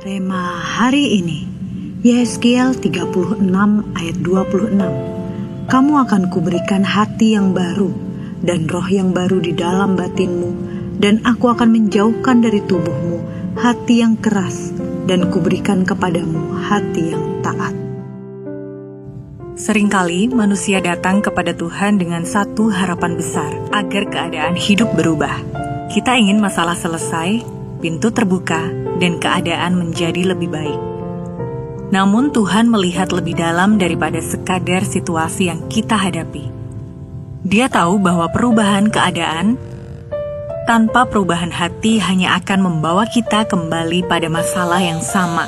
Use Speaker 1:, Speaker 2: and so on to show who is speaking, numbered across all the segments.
Speaker 1: Rema hari ini, Yehezkiel 36 ayat 26. Kamu akan kuberikan hati yang baru dan roh yang baru di dalam batinmu, dan aku akan menjauhkan dari tubuhmu hati yang keras, dan kuberikan kepadamu hati yang taat.
Speaker 2: Seringkali manusia datang kepada Tuhan dengan satu harapan besar, agar keadaan hidup berubah. Kita ingin masalah selesai, pintu terbuka, dan keadaan menjadi lebih baik. Namun Tuhan melihat lebih dalam daripada sekadar situasi yang kita hadapi. Dia tahu bahwa perubahan keadaan tanpa perubahan hati hanya akan membawa kita kembali pada masalah yang sama.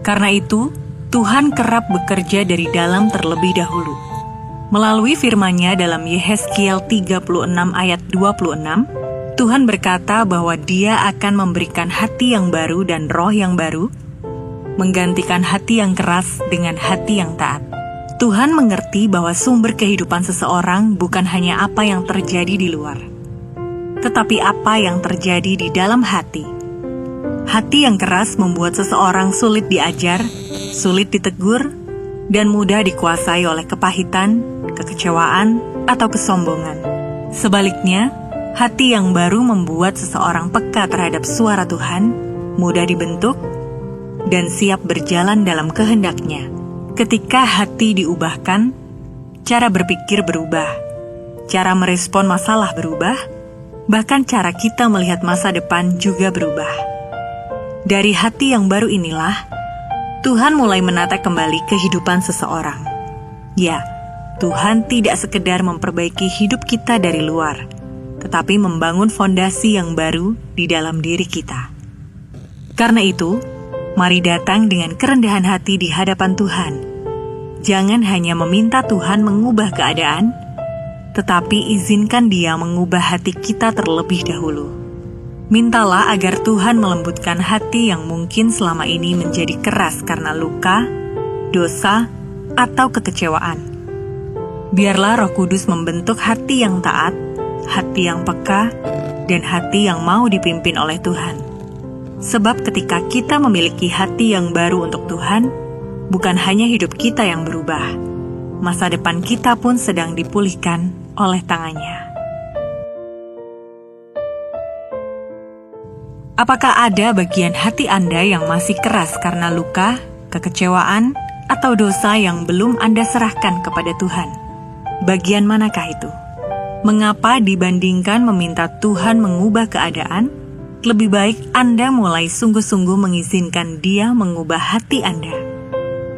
Speaker 2: Karena itu, Tuhan kerap bekerja dari dalam terlebih dahulu. Melalui firman-Nya dalam Yehezkiel 36 ayat 26, Tuhan berkata bahwa Dia akan memberikan hati yang baru dan roh yang baru, menggantikan hati yang keras dengan hati yang taat. Tuhan mengerti bahwa sumber kehidupan seseorang bukan hanya apa yang terjadi di luar, tetapi apa yang terjadi di dalam hati. Hati yang keras membuat seseorang sulit diajar, sulit ditegur, dan mudah dikuasai oleh kepahitan, kekecewaan, atau kesombongan. Sebaliknya, hati yang baru membuat seseorang peka terhadap suara Tuhan, mudah dibentuk, dan siap berjalan dalam kehendak-Nya. Ketika hati diubahkan, cara berpikir berubah, cara merespon masalah berubah, bahkan cara kita melihat masa depan juga berubah. Dari hati yang baru inilah, Tuhan mulai menata kembali kehidupan seseorang. Ya, Tuhan tidak sekedar memperbaiki hidup kita dari luar, tetapi membangun fondasi yang baru di dalam diri kita. Karena itu, mari datang dengan kerendahan hati di hadapan Tuhan. Jangan hanya meminta Tuhan mengubah keadaan, tetapi izinkan Dia mengubah hati kita terlebih dahulu. Mintalah agar Tuhan melembutkan hati yang mungkin selama ini menjadi keras karena luka, dosa, atau kekecewaan. Biarlah Roh Kudus membentuk hati yang taat, hati yang peka, dan hati yang mau dipimpin oleh Tuhan. Sebab ketika kita memiliki hati yang baru untuk Tuhan, bukan hanya hidup kita yang berubah, masa depan kita pun sedang dipulihkan oleh tangan-Nya. Apakah ada bagian hati Anda yang masih keras karena luka, kekecewaan, atau dosa yang belum Anda serahkan kepada Tuhan? Bagian manakah itu? Mengapa dibandingkan meminta Tuhan mengubah keadaan, lebih baik Anda mulai sungguh-sungguh mengizinkan Dia mengubah hati Anda?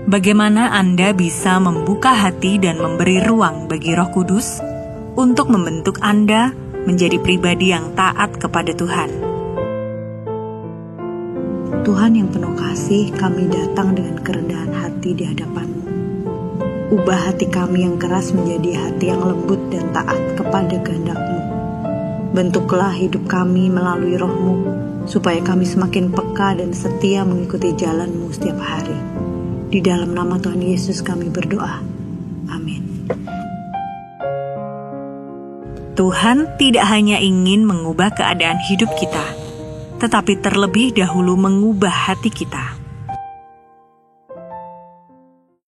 Speaker 2: Bagaimana Anda bisa membuka hati dan memberi ruang bagi Roh Kudus untuk membentuk Anda menjadi pribadi yang taat kepada Tuhan?
Speaker 1: Tuhan yang penuh kasih, kami datang dengan kerendahan hati di hadapan-Mu. Ubah hati kami yang keras menjadi hati yang lembut dan taat kepada kehendak-Mu. Bentuklah hidup kami melalui Roh-Mu, supaya kami semakin peka dan setia mengikuti jalan-Mu setiap hari. Di dalam nama Tuhan Yesus kami berdoa. Amin.
Speaker 2: Tuhan tidak hanya ingin mengubah keadaan hidup kita, tetapi terlebih dahulu mengubah hati kita.